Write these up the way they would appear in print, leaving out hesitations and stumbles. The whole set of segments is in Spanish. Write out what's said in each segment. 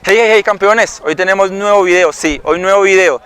Hey campeones, hoy tenemos nuevo video, sí, hoy nuevo video.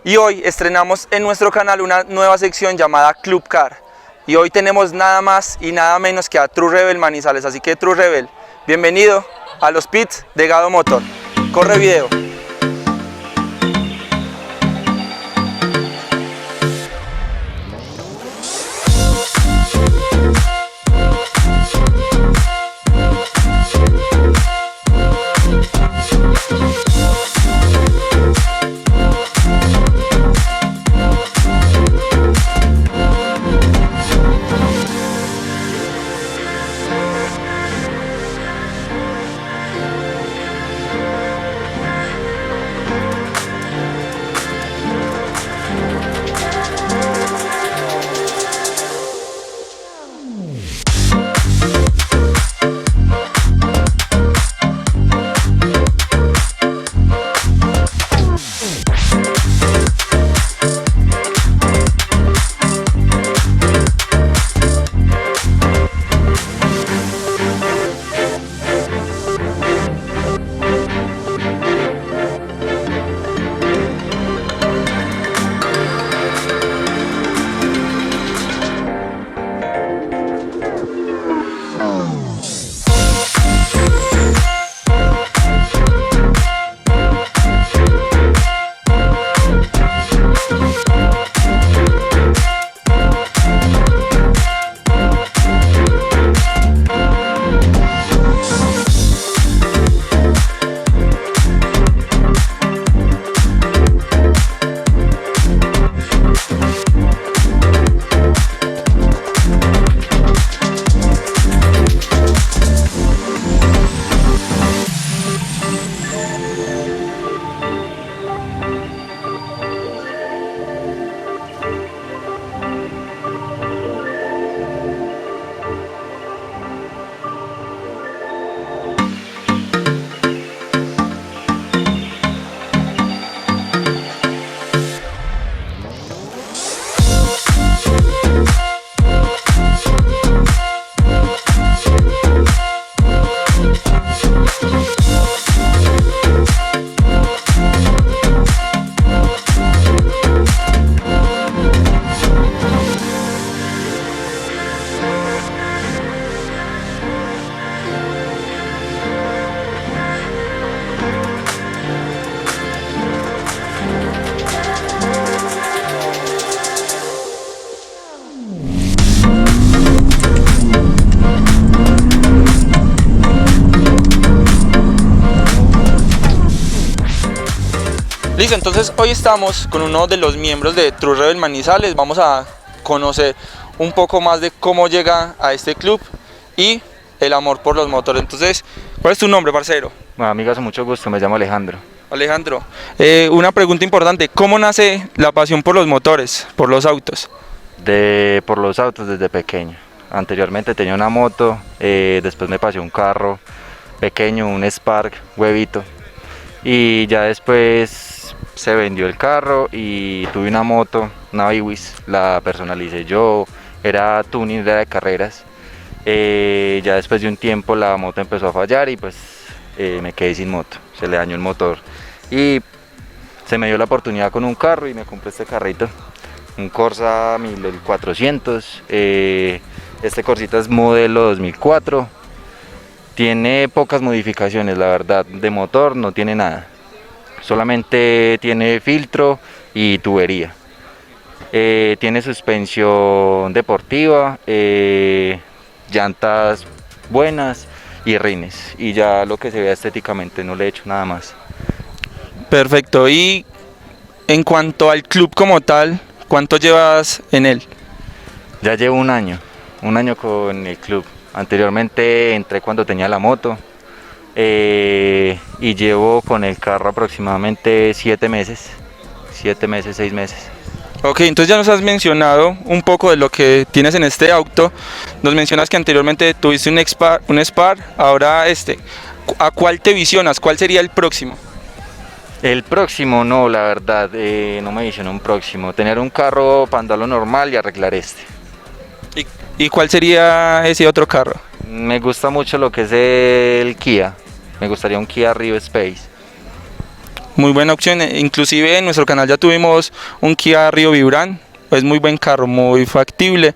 Y hoy estrenamos en nuestro canal una nueva sección llamada Club Car. Y hoy tenemos nada más y nada menos que a True Rebel Manizales. Así que True Rebel, bienvenido a los pits de Gado Motor. Corre video. Listo, entonces hoy estamos con uno de los miembros de True Rebel Manizales. Vamos a conocer un poco más de cómo llega a este club y el amor por los motores. Entonces, ¿cuál es tu nombre, parcero? Bueno, amigas, mucho gusto, me llamo Alejandro. Alejandro, una pregunta importante, ¿cómo nace la pasión por los motores, por los autos? Por los autos desde pequeño. Anteriormente tenía una moto, después me pasé un carro pequeño, un Spark, huevito. Y ya después se vendió el carro y tuve una moto, una Iwis, la personalicé yo, era tuning, era de carreras. Ya después de un tiempo la moto empezó a fallar y pues me quedé sin moto, se le dañó el motor. Y se me dio la oportunidad con un carro y me compré este carrito, un Corsa 1400. Este Corsita es modelo 2004. Tiene pocas modificaciones, la verdad, de motor no tiene nada, solamente tiene filtro y tubería. Tiene suspensión deportiva, llantas buenas y rines, y ya lo que se vea estéticamente, no le he hecho nada más. Perfecto, y en cuanto al club como tal, ¿cuánto llevas en él? Ya llevo un año con el club. Anteriormente entré cuando tenía la moto y llevo con el carro aproximadamente 7 meses, 6 meses. Ok, entonces ya nos has mencionado un poco de lo que tienes en este auto. Nos mencionas que anteriormente tuviste un Spark, ahora este. ¿A cuál te visionas? ¿Cuál sería el próximo? El próximo no, la verdad, no me visiono un próximo. Tener un carro para andarlo normal y arreglar este. ¿Y cuál sería ese otro carro? Me gusta mucho lo que es el Kia. Me gustaría un Kia Rio Space. muy buena opción. Inclusive en nuestro canal ya tuvimos un Kia Rio Vibrant, es muy buen carro, muy factible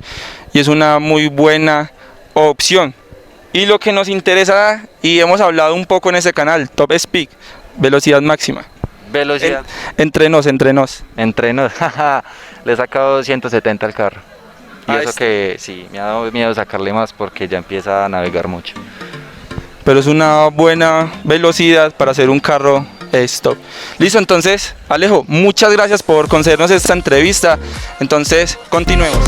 y es una muy buena opción. Y lo que nos interesa y hemos hablado un poco en ese canal, Top Speed, velocidad máxima. Velocidad. Entre nos. Entrenos, le he sacado 170 al carro. Y Ah, eso que sí, me ha dado miedo sacarle más porque ya empieza a navegar mucho. Pero es una buena velocidad para hacer un carro stop. Listo, entonces, Alejo, muchas gracias por concedernos esta entrevista. Entonces, continuemos.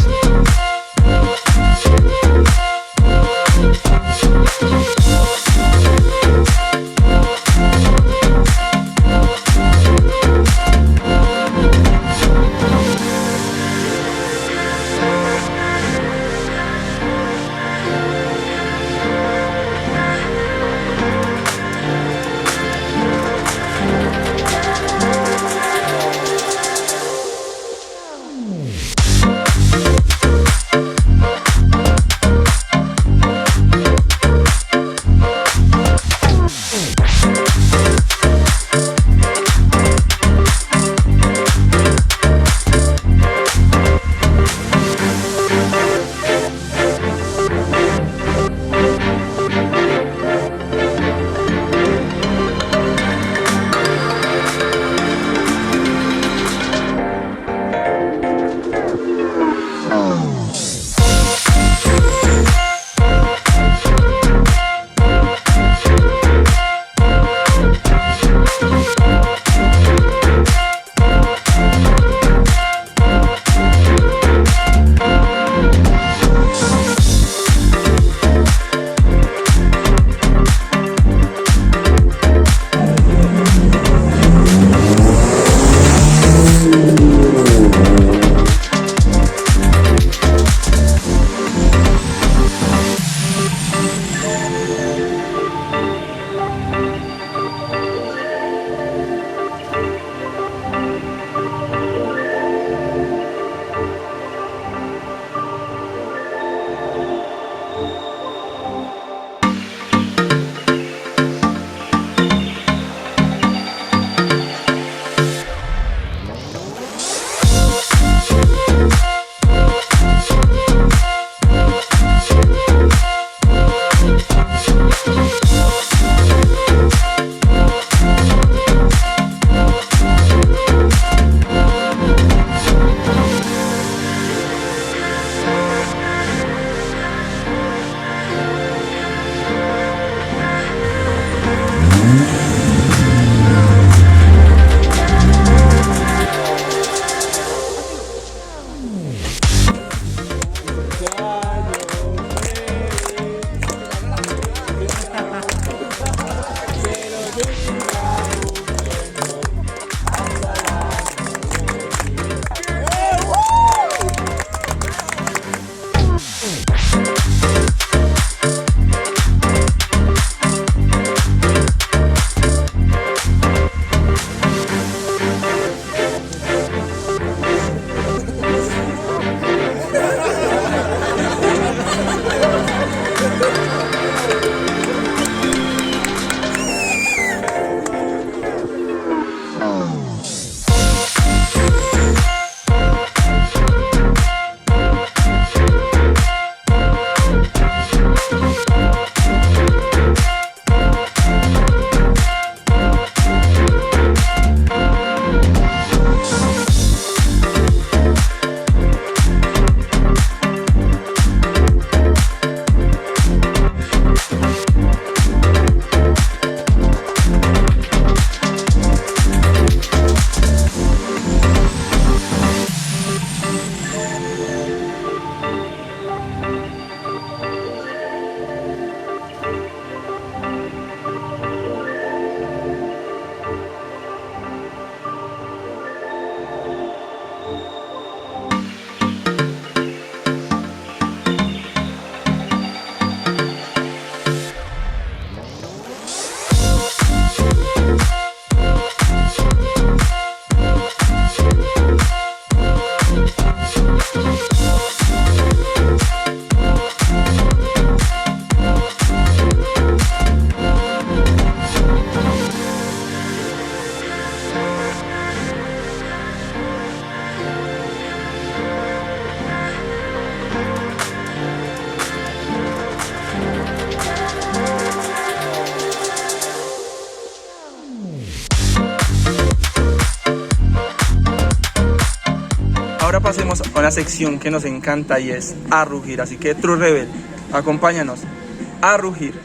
pasemos a una sección que nos encanta y es a rugir. Así que True Rebel, acompáñanos a rugir.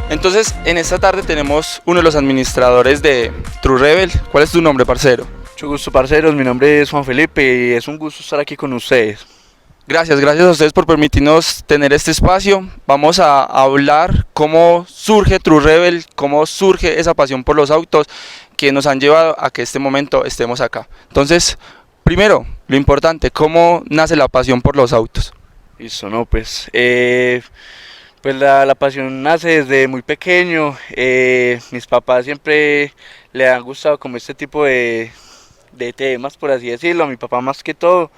Entonces, en esta tarde tenemos uno de los administradores de True Rebel. ¿Cuál es tu nombre, parcero? Mucho gusto, parceros. Mi nombre es Juan Felipe y es un gusto estar aquí con ustedes. Gracias a ustedes por permitirnos tener este espacio. Vamos a hablar cómo surge True Rebel, cómo surge esa pasión por los autos que nos han llevado a que este momento estemos acá. Entonces, primero, lo importante, ¿cómo nace la pasión por los autos? Listo, no, pues la pasión nace desde muy pequeño. Mis papás siempre le han gustado como este tipo de temas, por así decirlo, a mi papá más que todo.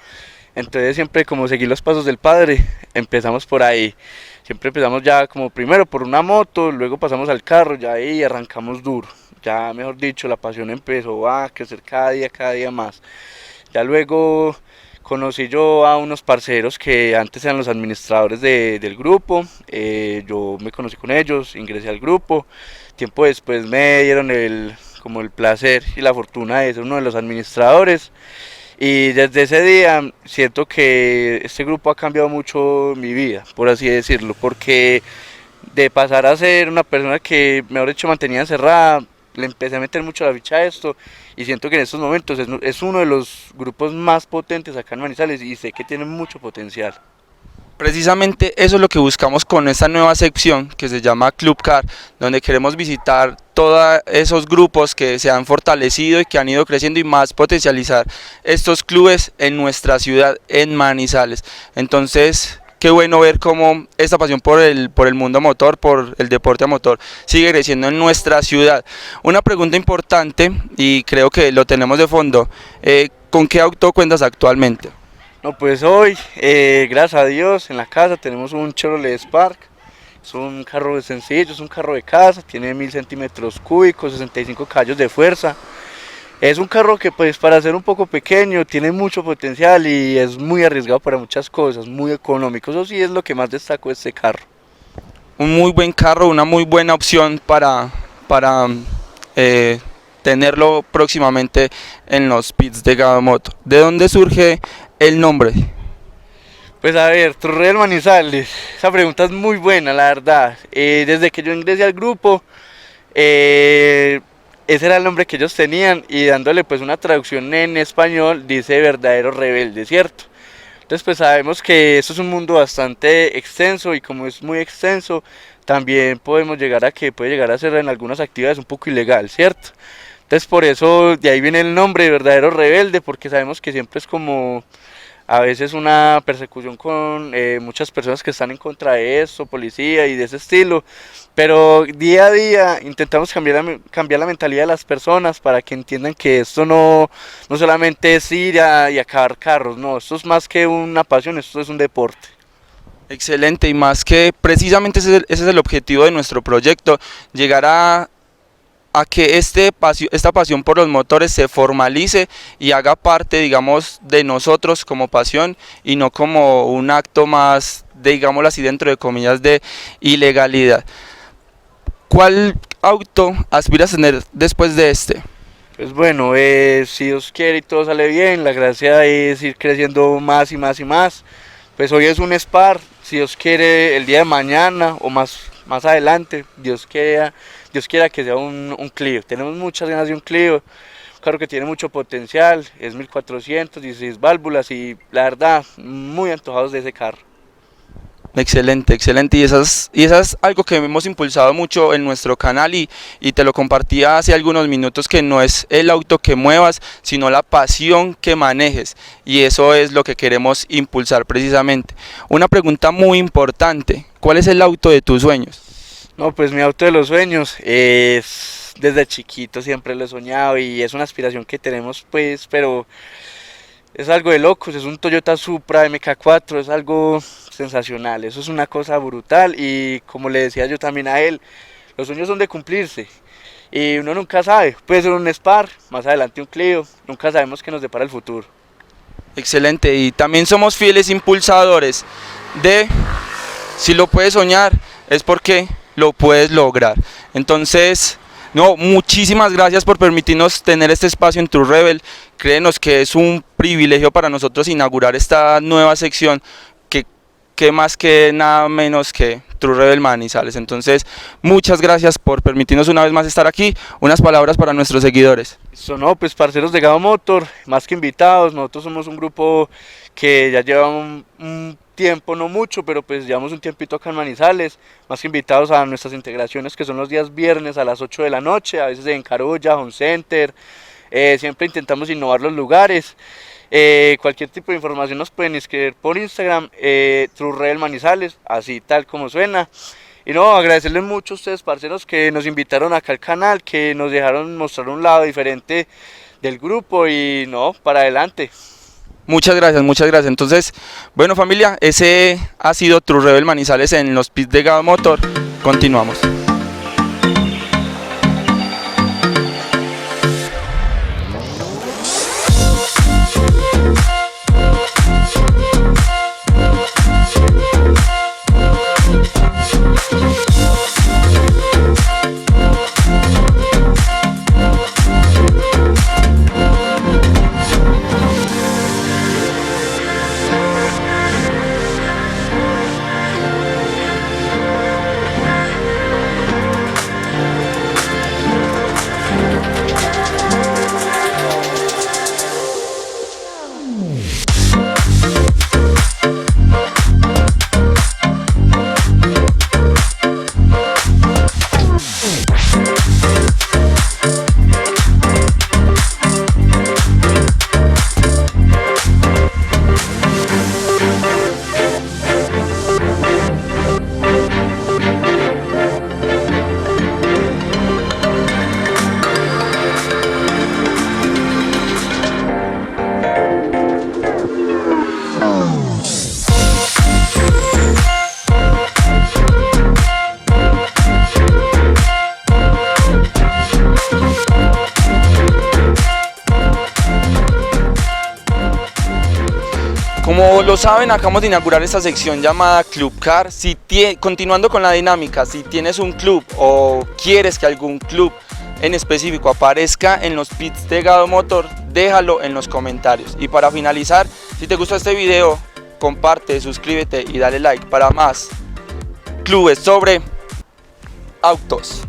Entonces siempre como seguir los pasos del padre, empezamos por ahí. Siempre empezamos ya como primero por una moto, luego pasamos al carro, ya ahí arrancamos duro. Ya mejor dicho, la pasión empezó a crecer cada día más. Ya luego conocí yo a unos parceros que antes eran los administradores del grupo. Yo me conocí con ellos, ingresé al grupo. Tiempo después me dieron como el placer y la fortuna de ser uno de los administradores. Y desde ese día siento que este grupo ha cambiado mucho mi vida, por así decirlo, porque de pasar a ser una persona que, mejor dicho, mantenía encerrada, le empecé a meter mucho la ficha a esto y siento que en estos momentos es uno de los grupos más potentes acá en Manizales y sé que tiene mucho potencial. Precisamente eso es lo que buscamos con esta nueva sección que se llama Club Car, donde queremos visitar todos esos grupos que se han fortalecido y que han ido creciendo y más potencializar estos clubes en nuestra ciudad, en Manizales. Entonces, qué bueno ver cómo esta pasión por el mundo motor, por el deporte a motor, sigue creciendo en nuestra ciudad. Una pregunta importante, y creo que lo tenemos de fondo, ¿con qué auto cuentas actualmente? No, pues hoy, gracias a Dios, en la casa tenemos un Chevrolet Spark. Es un carro sencillo, es un carro de casa, tiene 1000 centímetros cúbicos, 65 caballos de fuerza. Es un carro que, pues, para ser un poco pequeño tiene mucho potencial y es muy arriesgado para muchas cosas, muy económico. Eso sí es lo que más destaco de este carro. Un muy buen carro, una muy buena opción para tener tenerlo próximamente en los pits de Gadamoto. ¿De dónde surge el nombre? Pues a ver, True Rebel Manizales, esa pregunta es muy buena, la verdad. Desde que yo ingresé al grupo, ese era el nombre que ellos tenían y dándole pues una traducción en español dice verdadero rebelde, ¿cierto? Entonces pues sabemos que esto es un mundo bastante extenso y como es muy extenso, también podemos llegar a que puede llegar a ser en algunas actividades un poco ilegal, ¿cierto? Entonces por eso de ahí viene el nombre de verdadero rebelde, porque sabemos que siempre es como a veces una persecución con muchas personas que están en contra de eso, policía y de ese estilo, pero día a día intentamos cambiar la mentalidad de las personas para que entiendan que esto no solamente es ir y acabar carros, no, esto es más que una pasión, esto es un deporte. Excelente, y más que precisamente ese es el objetivo de nuestro proyecto, llegar a que esta pasión por los motores se formalice y haga parte, digamos, de nosotros como pasión y no como un acto más, de, digámoslo así, dentro de comillas, de ilegalidad. ¿Cuál auto aspiras a tener después de este? Pues bueno, si Dios quiere y todo sale bien, la gracia es ir creciendo más y más y más. Pues hoy es un Spark, si Dios quiere el día de mañana o más adelante, Dios quiera que sea un Clio. Tenemos muchas ganas de un Clio, un carro que tiene mucho potencial, es 1400, 16 válvulas y la verdad, muy antojados de ese carro. Excelente, excelente, y esa es algo que hemos impulsado mucho en nuestro canal y te lo compartía hace algunos minutos, que no es el auto que muevas, sino la pasión que manejes, y eso es lo que queremos impulsar precisamente. Una pregunta muy importante, ¿cuál es el auto de tus sueños? No, pues mi auto de los sueños es desde chiquito, siempre lo he soñado y es una aspiración que tenemos pues, pero es algo de locos, es un Toyota Supra MK4, es algo sensacional, eso es una cosa brutal y como le decía yo también a él, los sueños son de cumplirse y uno nunca sabe, puede ser un Spark, más adelante un Clio, nunca sabemos qué nos depara el futuro. Excelente, y también somos fieles impulsadores de si lo puedes soñar es porque lo puedes lograr. Entonces, no, muchísimas gracias por permitirnos tener este espacio en True Rebel. Créenos que es un privilegio para nosotros inaugurar esta nueva sección que más que nada menos que True Rebel Manizales. Entonces, muchas gracias por permitirnos una vez más estar aquí. Unas palabras para nuestros seguidores. Eso no, pues parceros de Gadamotor, más que invitados, nosotros somos un grupo que ya lleva un tiempo, no mucho, pero pues llevamos un tiempito acá en Manizales, más que invitados a nuestras integraciones que son los días viernes a las 8 de la noche, a veces en Carulla, Home Center, siempre intentamos innovar los lugares. Cualquier tipo de información nos pueden escribir por Instagram, True Rebel Manizales, así tal como suena. Y no, agradecerles mucho a ustedes, parceros, que nos invitaron acá al canal, que nos dejaron mostrar un lado diferente del grupo y no, para adelante. Muchas gracias, muchas gracias. Entonces, bueno familia, ese ha sido True Rebel Manizales en los pits de Gadamotor. Continuamos. Como lo saben, acabamos de inaugurar esta sección llamada Club Car. Continuando con la dinámica, si tienes un club o quieres que algún club en específico aparezca en los pits de Gado Motor, déjalo en los comentarios. Y para finalizar, si te gustó este video, comparte, suscríbete y dale like para más clubes sobre autos.